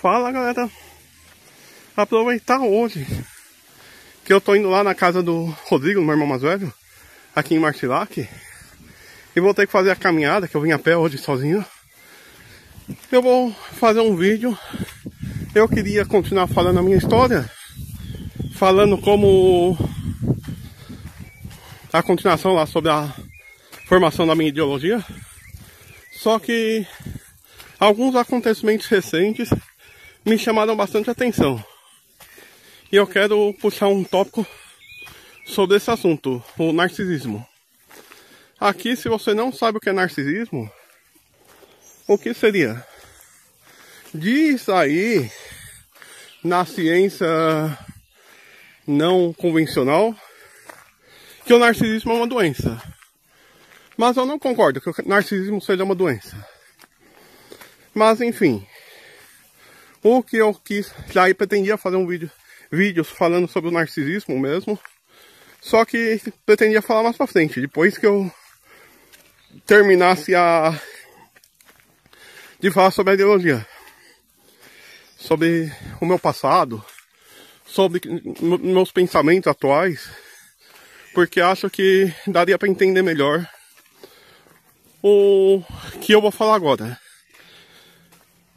Fala, galera. Aproveitar hoje que eu tô indo lá na casa do Rodrigo, meu irmão mais velho, aqui em Martilac, e vou ter que fazer a caminhada, que eu vim a pé hoje sozinho. Eu vou fazer um vídeo. Eu queria continuar falando a minha história, falando como a continuação lá sobre a formação da minha ideologia. Só que alguns acontecimentos recentes me chamaram bastante atenção. E eu quero puxar um tópico sobre esse assunto, o narcisismo. Aqui, se você não sabe o que é narcisismo, o que seria? Diz aí, na ciência não convencional, que o narcisismo é uma doença. Mas eu não concordo que o narcisismo seja uma doença. Mas enfim, o que eu quis, já pretendia fazer vídeos falando sobre o narcisismo mesmo. Só que pretendia falar mais pra frente, depois que eu terminasse de falar sobre a ideologia, sobre o meu passado, sobre meus pensamentos atuais, porque acho que daria pra entender melhor o que eu vou falar agora.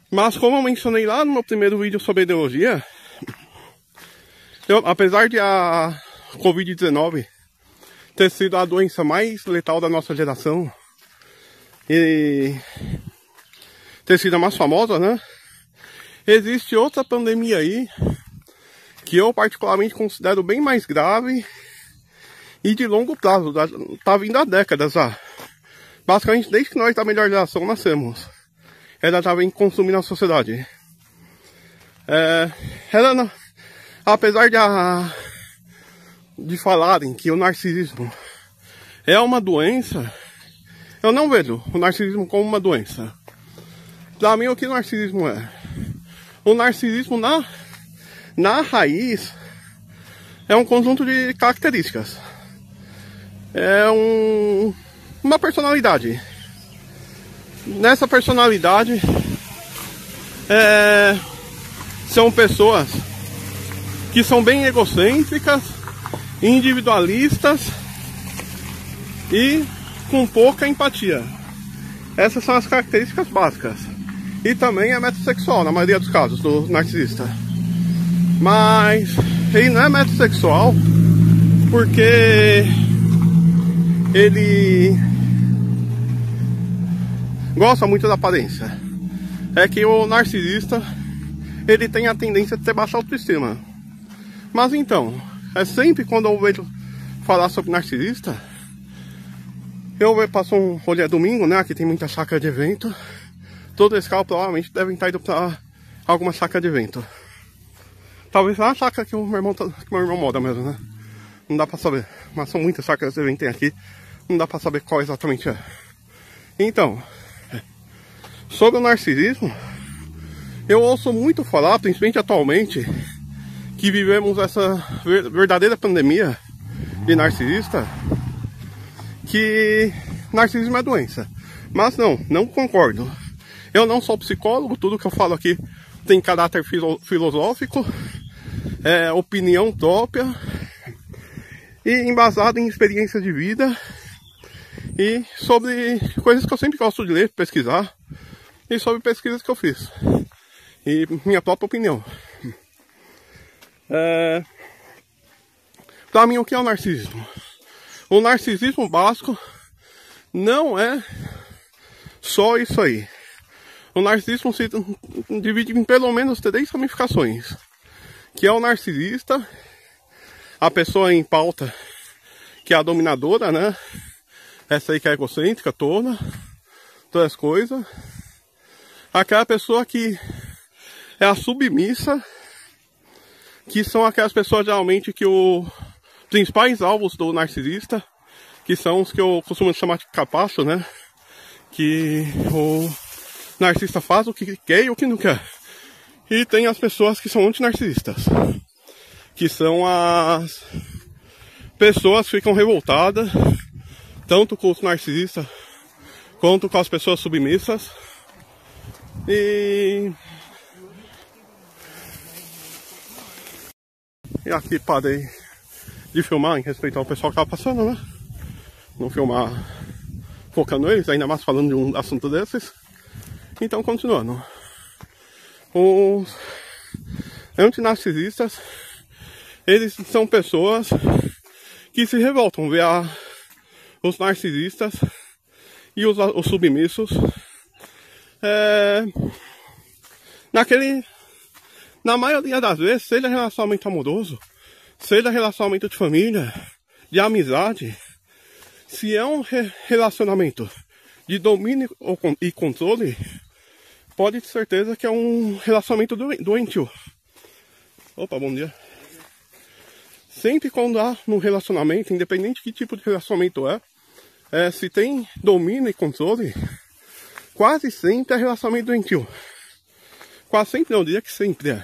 Mas como eu mencionei lá no meu primeiro vídeo sobre ideologia, apesar de a Covid-19 ter sido a doença mais letal da nossa geração e ter sido a mais famosa, né? Existe outra pandemia aí que eu particularmente considero bem mais grave e de longo prazo, tá vindo há décadas já. Basicamente desde que nós da melhor geração nascemos, ela já vem consumindo a sociedade. Apesar de falarem que o narcisismo é uma doença, eu não vejo o narcisismo como uma doença. Pra mim, o que o narcisismo é? O narcisismo na raiz é um conjunto de características. É uma personalidade. Nessa personalidade são pessoas que são bem egocêntricas, individualistas e com pouca empatia. Essas são as características básicas. E também é metrosexual na maioria dos casos do narcisista. Mas ele não é metrosexual porque ele gosta muito da aparência. É que o narcisista, ele tem a tendência de ter baixa autoestima. Mas então, sempre quando eu vejo falar sobre narcisista, passou um rolê domingo, né? Aqui tem muita chácara de evento. Todo esse carro provavelmente devem estar indo pra alguma chácara de evento. Talvez lá a chácara que meu irmão mora mesmo, né? Não dá pra saber. Mas são muitas chácaras de evento que tem aqui. Não dá pra saber qual exatamente é. Então, sobre o narcisismo, eu ouço muito falar, principalmente atualmente, que vivemos essa verdadeira pandemia de narcisista, que narcisismo é doença. Mas não concordo. Eu não sou psicólogo, tudo que eu falo aqui tem caráter filosófico, opinião própria e embasado em experiência de vida e sobre coisas que eu sempre gosto de ler, pesquisar, e sobre pesquisas que eu fiz e minha própria opinião. Pra mim, o que é o narcisismo? O narcisismo básico não é só isso aí. O narcisismo se divide em pelo menos 3 ramificações, que é o narcisista, a pessoa em pauta, que é a dominadora, né? Essa aí que é egocêntrica, toda, todas as coisas. Aquela pessoa que é a submissa, que são aquelas pessoas geralmente que os principais alvos do narcisista, que são os que eu costumo chamar de capacho, né? Que o narcisista faz o que quer e o que não quer. E tem as pessoas que são antinarcisistas, que são as pessoas que ficam revoltadas tanto com os narcisistas quanto com as pessoas submissas. E E aqui parei de filmar em respeito ao pessoal que tava passando, né? Não filmar focando eles, ainda mais falando de um assunto desses. Então, continuando. Os antinarcisistas, eles são pessoas que se revoltam ver os narcisistas e os submissos na maioria das vezes, seja relacionamento amoroso, seja relacionamento de família, de amizade, se é um relacionamento de domínio e controle, pode ter certeza que é um relacionamento doentio. Opa, bom dia. Sempre quando há um relacionamento, independente de que tipo de relacionamento se tem domínio e controle, quase sempre é relacionamento doentio. Quase sempre não, eu diria que sempre é.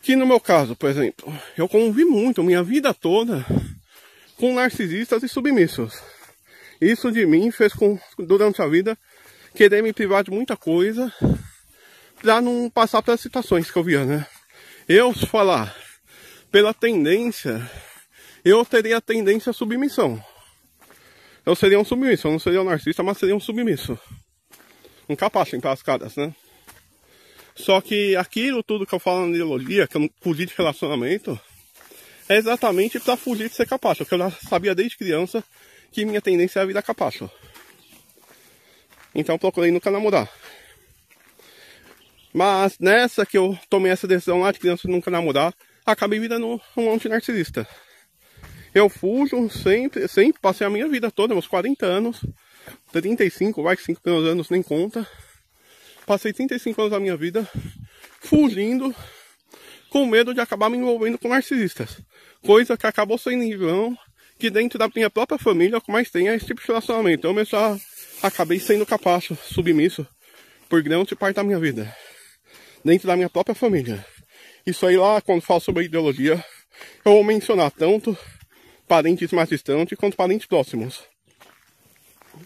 Que no meu caso, por exemplo, eu convivi muito, minha vida toda, com narcisistas e submissos. Isso de mim fez durante a vida, querer me privar de muita coisa, pra não passar pelas situações que eu via, né? Eu, se falar pela tendência, eu teria a tendência à submissão. Eu seria um submisso, eu não seria um narcisista, mas seria um submisso. Um capacho entre as caras, né? Só que aquilo tudo que eu falo na ideologia, que eu não fugi de relacionamento, é exatamente para fugir de ser capacho. Porque eu já sabia desde criança que minha tendência é a vida capacho. Então eu procurei nunca namorar. Mas nessa que eu tomei essa decisão lá de criança de nunca namorar, acabei virando um antinarcisista. Eu fujo sempre passei a minha vida toda, meus 40 anos, 35, vai que 5 primeiros anos nem conta. Passei 35 anos da minha vida fugindo, com medo de acabar me envolvendo com narcisistas. Coisa que acabou sendo em vão, que dentro da minha própria família o que mais tem é esse tipo de relacionamento. Eu mesmo já acabei sendo capacho, submisso, por grande parte da minha vida. Dentro da minha própria família. Isso aí lá, quando falo sobre a ideologia, eu vou mencionar tanto parentes mais distantes quanto parentes próximos.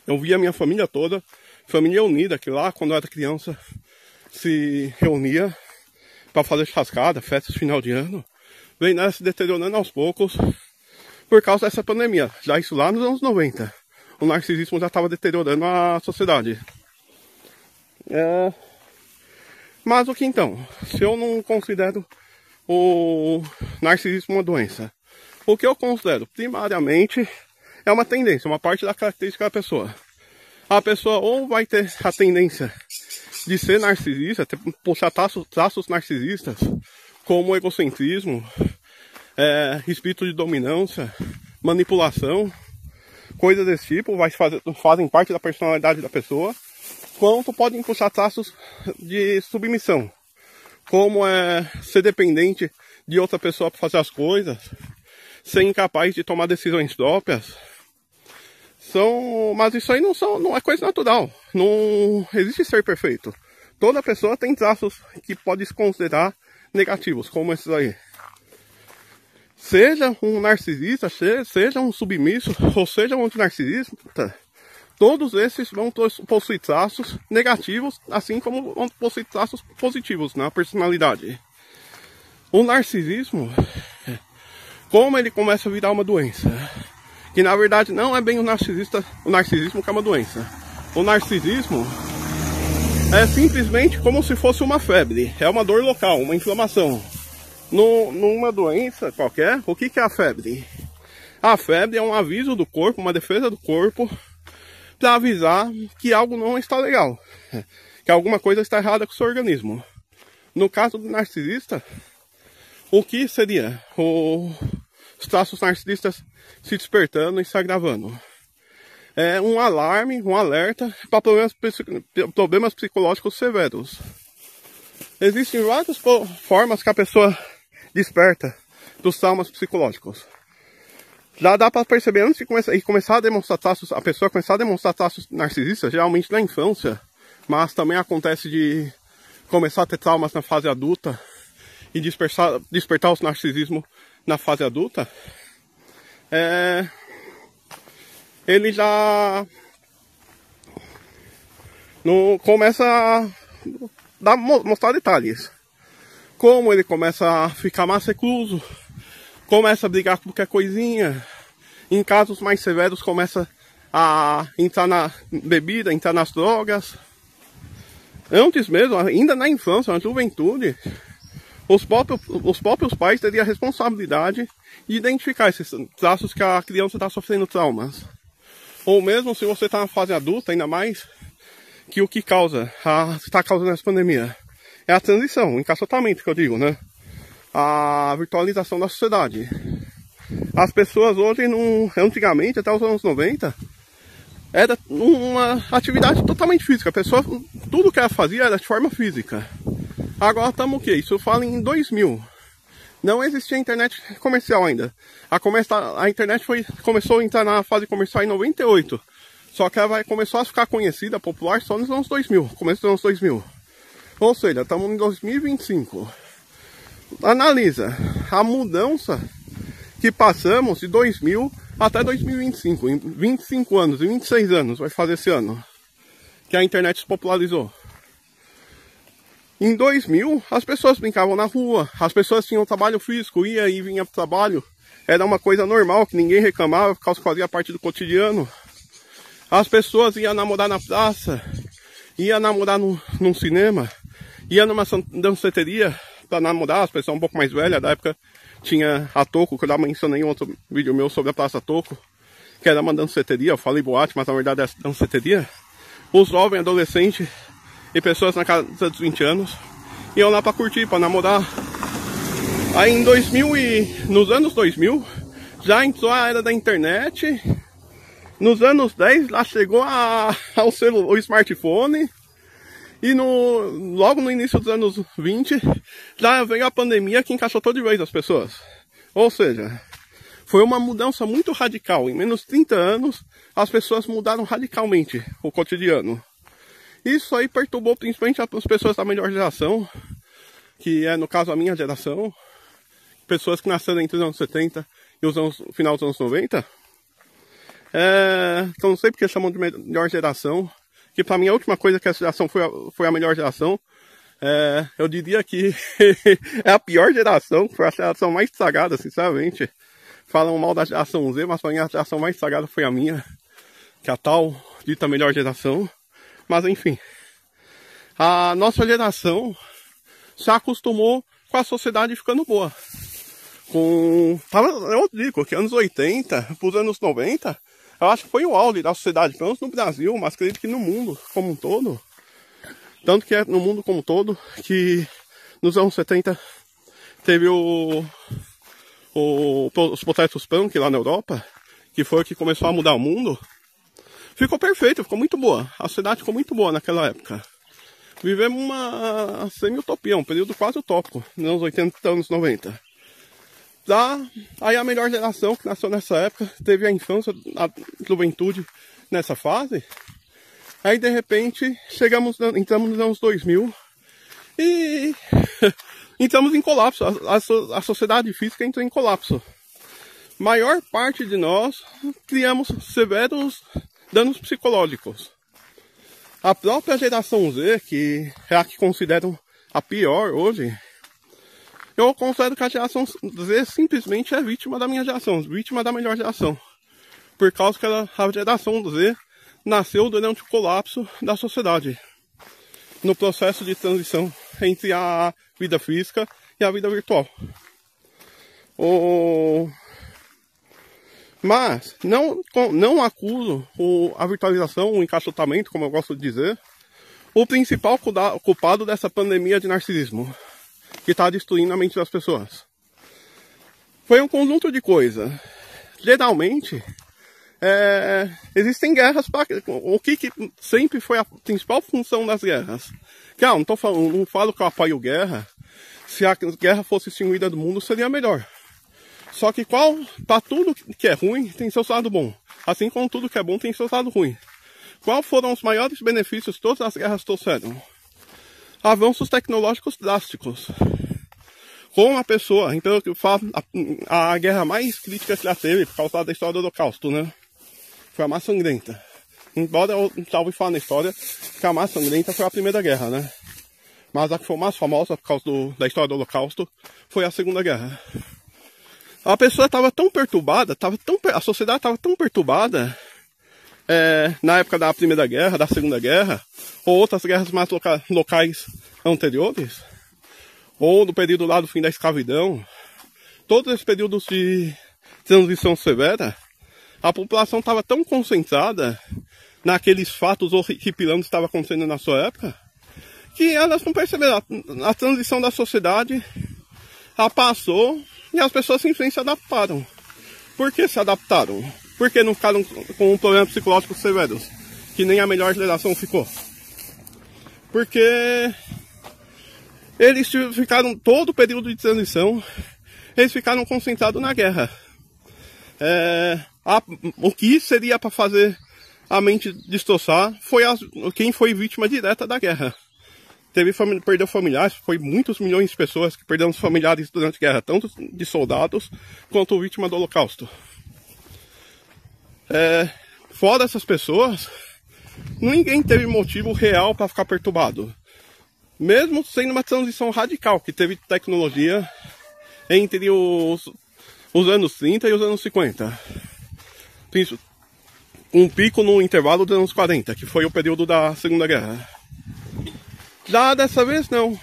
Eu vi a minha família toda, família unida, que lá quando eu era criança se reunia para fazer churrascada, festas de final de ano, vem se deteriorando aos poucos por causa dessa pandemia. Já isso lá nos anos 90. O narcisismo já estava deteriorando a sociedade. Mas o que então? Se eu não considero o narcisismo uma doença, o que eu considero primariamente é uma tendência, uma parte da característica da pessoa. A pessoa ou vai ter a tendência de ser narcisista, puxar traços narcisistas, como egocentrismo, espírito de dominância, manipulação, coisas desse tipo, fazem parte da personalidade da pessoa, quanto podem puxar traços de submissão, como ser dependente de outra pessoa para fazer as coisas, ser incapaz de tomar decisões próprias. Mas isso aí não é coisa natural. Não existe ser perfeito. Toda pessoa tem traços que pode se considerar negativos, como esses aí. Seja um narcisista, seja um submisso, ou seja um antinarcisista, todos esses vão possuir traços negativos, assim como vão possuir traços positivos na personalidade. O narcisismo, como ele começa a virar uma doença, que na verdade não é bem o narcisismo que é uma doença. O narcisismo é simplesmente como se fosse uma febre, é uma dor local, uma inflamação. Numa doença qualquer, o que é a febre? A febre é um aviso do corpo, uma defesa do corpo, para avisar que algo não está legal, que alguma coisa está errada com o seu organismo. No caso do narcisista, o que seria os traços narcisistas se despertando e se agravando? É um alarme, um alerta para problemas psicológicos severos. Existem várias formas que a pessoa desperta dos traumas psicológicos. Já dá para perceber antes de começar a demonstrar traços, a pessoa começar a demonstrar traços narcisistas, geralmente na infância, mas também acontece de começar a ter traumas na fase adulta e despertar o narcisismo na fase adulta. Ele já não começa a mostrar detalhes. como ele começa a ficar mais recluso, começa a brigar com qualquer coisinha, em casos mais severos começa a entrar na bebida, entrar nas drogas. Antes mesmo, ainda na infância, na juventude, os próprios pais teriam a responsabilidade de identificar esses traços que a criança está sofrendo traumas. Ou mesmo se você está na fase adulta, ainda mais, que o que está causando essa pandemia é a transição, o encaixotamento que eu digo, né? A virtualização da sociedade. As pessoas hoje, antigamente, até os anos 90, era uma atividade totalmente física. A pessoa, tudo que ela fazia era de forma física. Agora estamos o quê? Isso eu falo em 2000. Não existia internet comercial ainda. A internet começou a entrar na fase comercial em 98. Só que ela começou a ficar conhecida, popular, só nos anos 2000. Começo dos anos 2000. Ou seja, estamos em 2025. Analisa a mudança que passamos de 2000 até 2025. Em 25 anos, em 26 anos, vai fazer esse ano, que a internet se popularizou. Em 2000, as pessoas brincavam na rua, as pessoas tinham trabalho físico, ia e vinha para o trabalho. Era uma coisa normal, que ninguém reclamava, por causa que fazia parte do cotidiano. As pessoas iam namorar na praça, iam namorar num cinema, iam numa danceteria para namorar. As pessoas um pouco mais velhas, da época tinha a Toco, que eu já mencionei em outro vídeo meu sobre a Praça Toco, que era uma danceteria, eu falei boate, mas na verdade é danceteria. Os jovens, adolescentes e pessoas na casa dos 20 anos iam lá para curtir, para namorar. Aí em 2000 nos anos 2000 já entrou a era da internet. Nos anos 10 lá chegou o smartphone. E logo no início dos anos 20 já veio a pandemia que encaixotou de vez as pessoas. Ou seja, foi uma mudança muito radical. Em menos de 30 anos as pessoas mudaram radicalmente o cotidiano. Isso aí perturbou principalmente as pessoas da melhor geração, que é no caso a minha geração, pessoas que nasceram entre os anos 70 e o final dos anos 90. Então não sei porque chamam de melhor geração, que pra mim a última coisa que essa geração foi a melhor geração. Eu diria que é a pior geração, foi a geração mais estragada, sinceramente. Falam mal da geração Z, mas pra mim a geração mais estragada foi a minha, que é a tal dita melhor geração. Mas enfim, a nossa geração se acostumou com a sociedade ficando boa. Eu digo que anos 80 para os anos 90, eu acho que foi o auge da sociedade, pelo menos no Brasil, mas acredito que no mundo como um todo. Tanto que é no mundo como um todo, que nos anos 70 teve os protestos punk lá na Europa, que foi o que começou a mudar o mundo. Ficou perfeito, ficou muito boa. A sociedade ficou muito boa naquela época. Vivemos uma semi-utopia, um período quase utópico, nos anos 80 e anos 90. Aí a melhor geração que nasceu nessa época, teve a infância, a juventude nessa fase. Aí de repente, entramos nos anos 2000 e entramos em colapso. A sociedade física entrou em colapso. Maior parte de nós criamos severos danos psicológicos. A própria geração Z, que é a que consideram a pior hoje, eu considero que a geração Z simplesmente é vítima da minha geração, vítima da melhor geração. Por causa que a geração Z nasceu durante o colapso da sociedade, no processo de transição entre a vida física e a vida virtual. Mas não acuso a virtualização, o encaixotamento, como eu gosto de dizer, o principal culpado dessa pandemia de narcisismo, que está destruindo a mente das pessoas. Foi um conjunto de coisas. Geralmente, existem guerras. O que sempre foi a principal função das guerras? Que não falo que eu apoio guerra. Se a guerra fosse extinguida do mundo, seria melhor. Só que para tudo que é ruim, tem seu lado bom. Assim como tudo que é bom tem seu lado ruim. Qual foram os maiores benefícios que todas as guerras trouxeram? Avanços tecnológicos drásticos. Com a pessoa, então eu falo, a guerra mais crítica que já teve, por causa da história do Holocausto, né? Foi a mais sangrenta. Embora eu já ouvi falar na história que a mais sangrenta foi a Primeira Guerra, né? Mas a que foi mais famosa por causa da história do Holocausto foi a Segunda Guerra. A pessoa estava tão perturbada, a sociedade estava tão perturbada na época da Primeira Guerra, da Segunda Guerra, ou outras guerras mais locais anteriores, ou no período lá do fim da escravidão, todos esses períodos de transição severa, a população estava tão concentrada naqueles fatos horripilantes que estavam acontecendo na sua época, que elas não perceberam. A transição da sociedade passou e as pessoas simplesmente se adaptaram. Por que se adaptaram? Por que não ficaram com um problema psicológico severo, que nem a melhor geração ficou? Porque eles ficaram todo o período de transição, eles ficaram concentrados na guerra. O que seria para fazer a mente destroçar foi quem foi vítima direta da guerra. Perdeu familiares, foi muitos milhões de pessoas que perderam familiares durante a guerra, tanto de soldados quanto vítima do Holocausto. Fora essas pessoas, ninguém teve motivo real para ficar perturbado. Mesmo sendo uma transição radical, que teve tecnologia entre os anos 30 e os anos 50. Um pico no intervalo dos anos 40, que foi o período da Segunda Guerra. Já dessa vez não.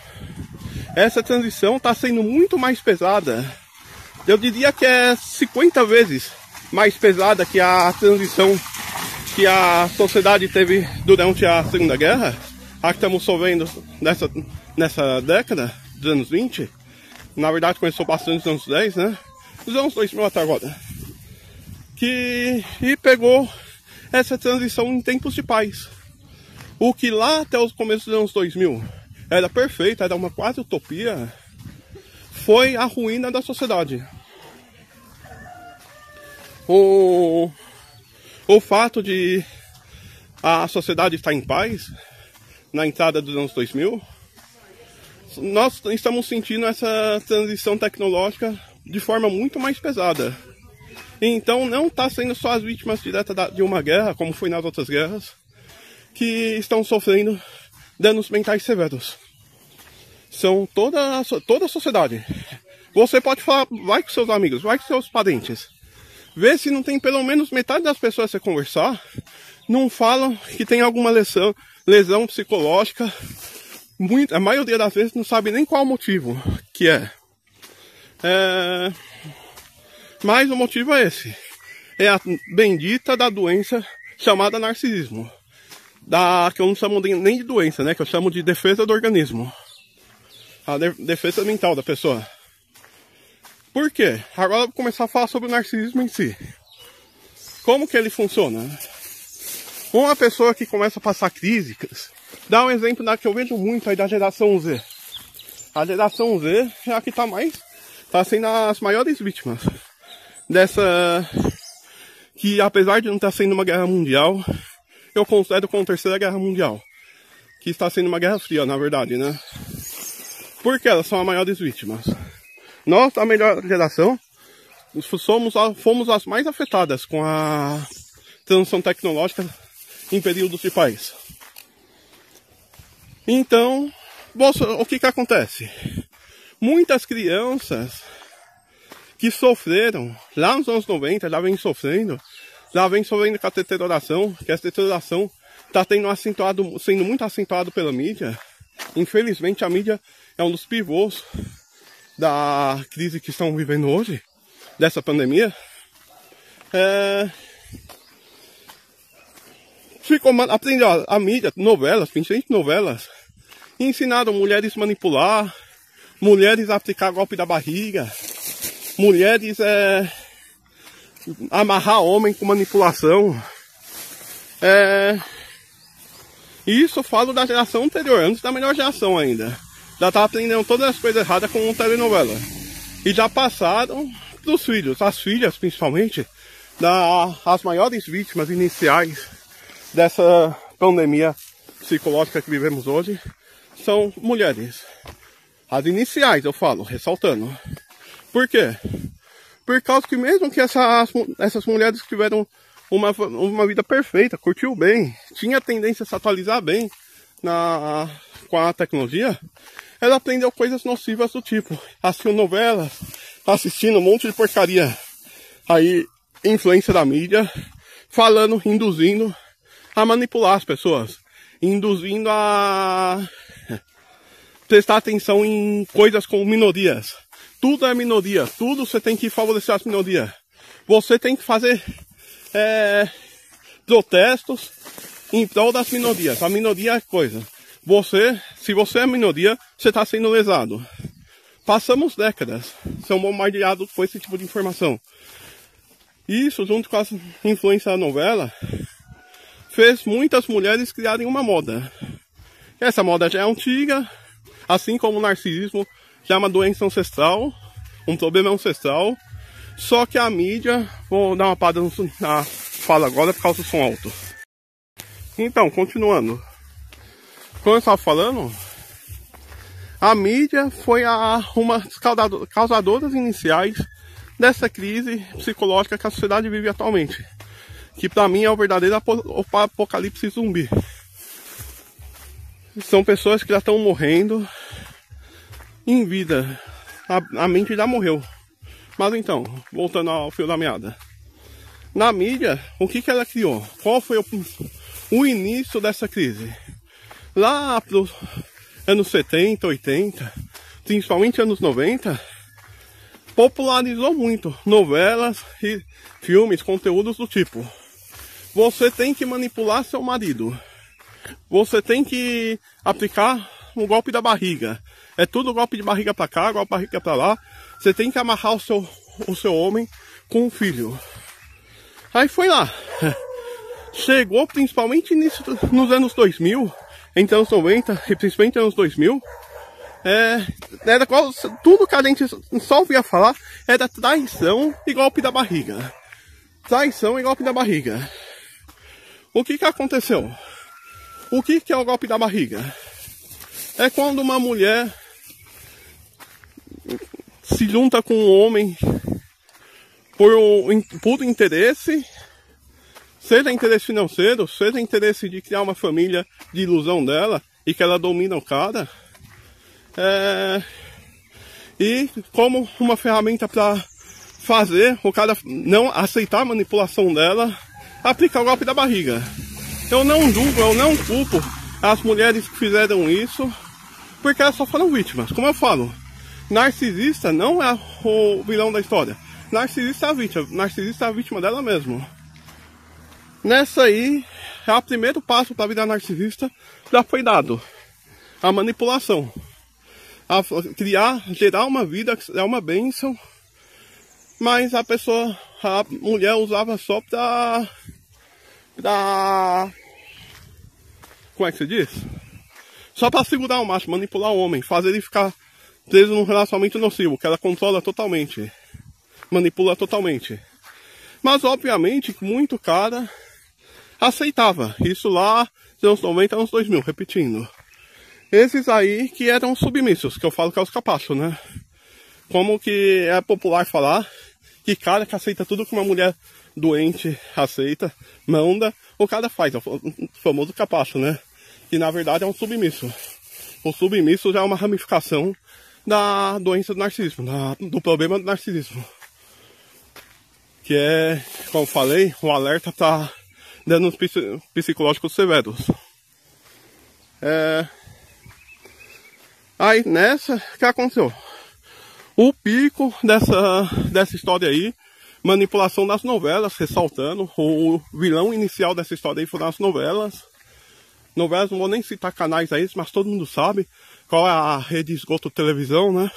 Essa transição está sendo muito mais pesada. Eu diria que é 50 vezes mais pesada que a transição que a sociedade teve durante a Segunda Guerra. A que estamos sofrendo nessa década dos anos 20. Na verdade começou bastante nos anos 10, né? Dos anos 2000 até agora. E pegou essa transição em tempos de paz. O que lá até os começos dos anos 2000 era perfeito, era uma quase utopia, foi a ruína da sociedade. O fato de a sociedade estar em paz na entrada dos anos 2000, nós estamos sentindo essa transição tecnológica de forma muito mais pesada. Então não está sendo só as vítimas diretas de uma guerra, como foi nas outras guerras, que estão sofrendo danos mentais severos. São toda a sociedade. Você pode falar, vai com seus amigos, vai com seus parentes. Vê se não tem pelo menos metade das pessoas que você conversar, não falam que tem alguma lesão psicológica. A maioria das vezes não sabe nem qual o motivo que é. Mas o motivo é esse. É a bendita da doença chamada narcisismo. Que eu não chamo nem de doença, né? Que eu chamo de defesa do organismo. A defesa mental da pessoa. Por quê? Agora eu vou começar a falar sobre o narcisismo em si. Como que ele funciona? Uma pessoa que começa a passar críticas, dá um exemplo que eu vejo muito aí da geração Z. A geração Z é a que tá sendo as maiores vítimas dessa, que apesar de não estar sendo uma guerra mundial, eu considero como Terceira Guerra Mundial, que está sendo uma guerra fria, na verdade, né? Porque elas são as maiores vítimas. Nós, a melhor geração, fomos as mais afetadas com a transição tecnológica em períodos de paz. Então, o que acontece? Muitas crianças que sofreram lá nos anos 90, já vem sofrendo com a deterioração, que essa deterioração está sendo muito acentuado pela mídia. Infelizmente a mídia é um dos pivôs da crise que estão vivendo hoje, dessa pandemia. Aprendeu a mídia, novelas, principalmente novelas, ensinaram mulheres a manipular, mulheres a aplicar golpe da barriga, mulheres amarrar homem com manipulação. Isso eu falo da geração anterior, antes da melhor geração ainda. Já tá aprendendo todas as coisas erradas com telenovela. E já passaram pros filhos, as filhas principalmente, as maiores vítimas iniciais dessa pandemia psicológica que vivemos hoje, são mulheres. As iniciais, eu falo, ressaltando. Por quê? Por causa que mesmo que essas mulheres tiveram uma vida perfeita, curtiu bem, tinha tendência a se atualizar bem com a tecnologia, ela aprendeu coisas nocivas do tipo, assistindo novelas, assistindo um monte de porcaria. Aí, influência da mídia, falando, induzindo a manipular as pessoas, induzindo a prestar atenção em coisas como minorias. Tudo é minoria, tudo você tem que favorecer as minorias. Você tem que fazer protestos em prol das minorias. A minoria é coisa. Se você é minoria, você está sendo lesado. Passamos décadas, são bombardeados com esse tipo de informação. Isso, junto com a influência da novela, fez muitas mulheres criarem uma moda. Essa moda já é antiga, assim como o narcisismo já é uma doença ancestral, um problema ancestral. Só que a mídia, vou dar uma parada na fala agora por causa do som alto. Então, continuando. Como eu estava falando, a mídia foi uma das causadoras iniciais dessa crise psicológica que a sociedade vive atualmente. Que pra mim é o verdadeiro apocalipse zumbi. São pessoas que já estão morrendo em vida. A mente já morreu. Mas então, voltando ao fio da meada. Na mídia, o que ela criou? Qual foi o início dessa crise? Lá pros anos 70, 80, principalmente anos 90, popularizou muito novelas e filmes, conteúdos do tipo: você tem que manipular seu marido. Você tem que aplicar um golpe da barriga. É tudo golpe de barriga pra cá, golpe de barriga pra lá. Você tem que amarrar o seu homem com um filho. Aí foi lá. Chegou principalmente nos anos 2000, entre anos 90 e principalmente anos 2000. Era tudo que a gente só ouvia falar era traição e golpe da barriga. Traição e golpe da barriga. O que aconteceu? O que é o golpe da barriga? É quando uma mulher se junta com um homem por interesse, seja interesse financeiro, seja interesse de criar uma família de ilusão dela e que ela domina o cara. E como uma ferramenta para fazer o cara não aceitar a manipulação dela, aplicar o golpe da barriga. Eu não julgo, eu não culpo as mulheres que fizeram isso, porque elas só foram vítimas. Como eu falo, narcisista não é o vilão da história. Narcisista é a vítima. Narcisista é a vítima dela mesma. Nessa aí, o primeiro passo para virar narcisista já foi dado. A manipulação. Gerar uma vida que é uma bênção, mas a mulher usava só pra como é que se diz? Só pra segurar o macho, manipular o homem, fazer ele ficar preso num relacionamento nocivo, que ela controla totalmente, manipula totalmente. Mas obviamente muito cara aceitava isso lá nos anos 90, anos 2000, repetindo. Esses aí que eram submissos, que eu falo que é os capachos, né? Como que é popular falar que cara que aceita tudo que uma mulher doente aceita, manda, o cara faz, é o famoso capacho, né? Que na verdade é um submisso. O submisso já é uma ramificação da doença do narcisismo, do problema do narcisismo. Que é, como falei, o alerta tá danos psicológicos severos. Aí nessa, o que aconteceu? O pico dessa história aí, manipulação das novelas, ressaltando, o vilão inicial dessa história aí foram as novelas. Novelas, não vou nem citar canais aí, mas todo mundo sabe qual é a rede de esgoto de televisão, né?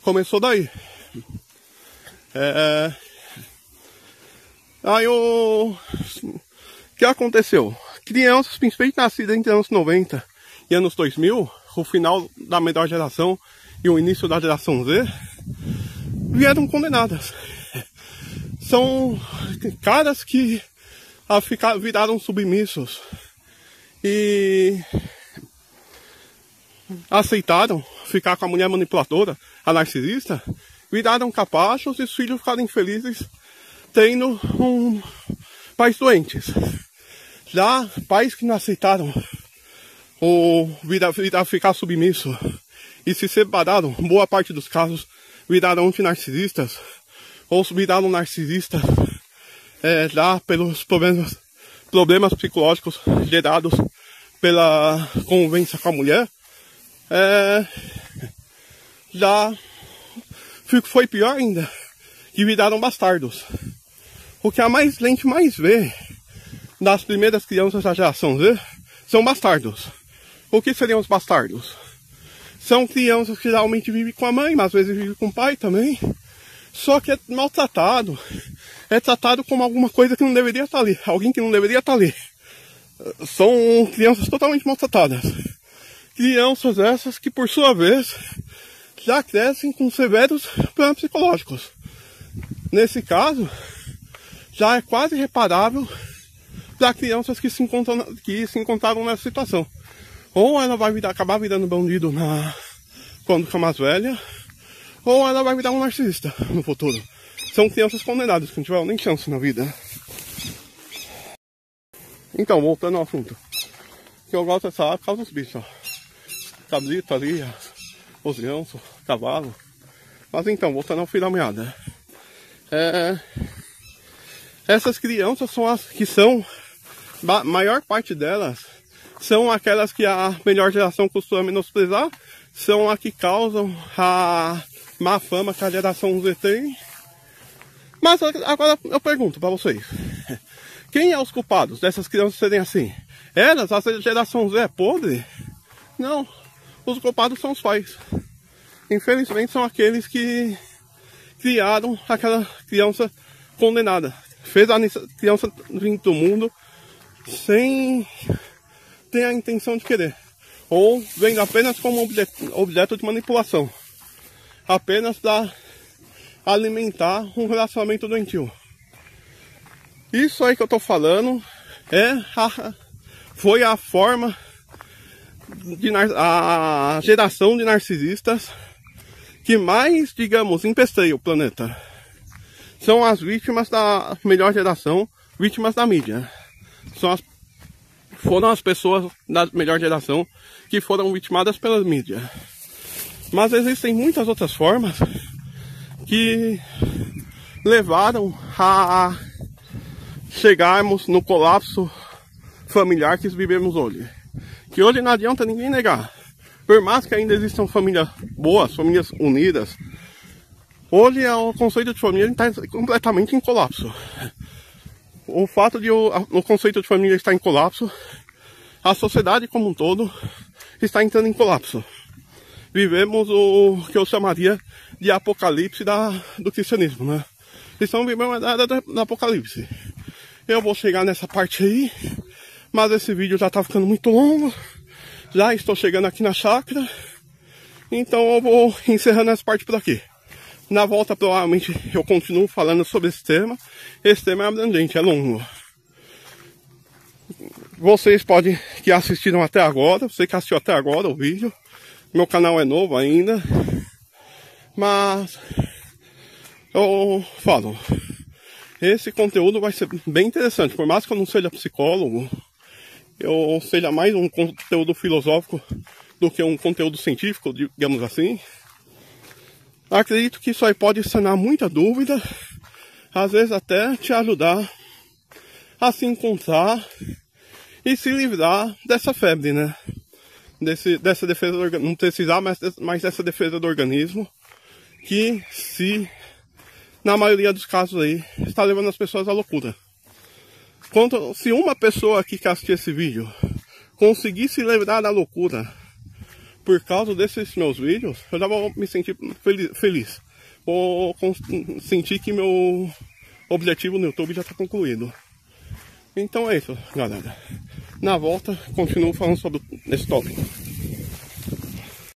Começou daí. Aí o que aconteceu? Crianças, principalmente nascidas entre anos 90 e anos 2000, o final da melhor geração e o início da geração Z, vieram condenadas. São caras que viraram submissos e aceitaram ficar com a mulher manipuladora, a narcisista, viraram capachos e os filhos ficaram infelizes tendo pais doentes. Já pais que não aceitaram ou ficar submisso e se separaram, boa parte dos casos viraram antinarcisistas ou viraram narcisistas já pelos problemas psicológicos gerados pela convivência com a mulher. Já foi pior ainda, que viraram bastardos. O que a gente mais vê das primeiras crianças da geração Z são bastardos. O que seriam os bastardos? São crianças que geralmente vivem com a mãe, mas às vezes vivem com o pai também. Só que é maltratado. É tratado como alguma coisa que não deveria estar ali. Alguém que não deveria estar ali. São crianças totalmente maltratadas. Crianças essas que, por sua vez, já crescem com severos problemas psicológicos. Nesse caso, já é quase reparável para crianças que se encontraram nessa situação. Ou ela vai acabar virando bandido quando ficar mais velha, ou ela vai virar um narcisista no futuro. São crianças condenadas que não tiveram nem chance na vida. Então, voltando ao assunto. Que eu gosto dessa área por causa dos bichos, ó. Cabrito ali, os gansos, cavalo. Mas então, voltando ao fim da meada. Essas crianças são as que são, a maior parte delas, são aquelas que a melhor geração costuma menosprezar, são as que causam a má fama que a geração Z tem. Mas agora eu pergunto pra vocês, quem é os culpados dessas crianças serem assim? Elas, a geração Z é podre? Não, os culpados são os pais. Infelizmente são aqueles que criaram aquela criança condenada. Fez a criança vir do mundo sem ter a intenção de querer. Ou vem apenas como objeto de manipulação. Apenas para alimentar um relacionamento doentio. Isso aí que eu tô falando foi a forma a geração de narcisistas que mais, digamos, empesteia o planeta. São as vítimas da melhor geração, vítimas da mídia. Foram as pessoas da melhor geração que foram vitimadas pela mídia. Mas existem muitas outras formas que levaram a chegarmos no colapso familiar que vivemos hoje. Que hoje não adianta ninguém negar. Por mais que ainda existam famílias boas, famílias unidas, hoje o conceito de família está completamente em colapso. O fato de o conceito de família estar em colapso, a sociedade como um todo está entrando em colapso. Vivemos o que eu chamaria de apocalipse do cristianismo, né? Estamos vivendo a era do apocalipse. Eu vou chegar nessa parte aí, mas esse vídeo já está ficando muito longo. Já estou chegando aqui na chácara, então eu vou encerrando essa parte por aqui. Na volta provavelmente eu continuo falando sobre esse tema. Esse tema é abrangente, é longo. Vocês podem, que assistiram até agora, você que assistiu até agora o vídeo, meu canal é novo ainda, mas eu falo, esse conteúdo vai ser bem interessante. Por mais que eu não seja psicólogo, eu seja mais um conteúdo filosófico do que um conteúdo científico, digamos assim. Acredito que isso aí pode sanar muita dúvida, às vezes até te ajudar a se encontrar e se livrar dessa febre, né? Dessa defesa do organismo, não precisar mais dessa defesa do organismo, que na maioria dos casos aí, está levando as pessoas à loucura. Se uma pessoa aqui que assistir esse vídeo conseguir se livrar da loucura por causa desses meus vídeos, eu já vou me sentir feliz. Vou sentir que meu objetivo no YouTube já está concluído. Então é isso, galera. Na volta, continuo falando sobre esse tópico.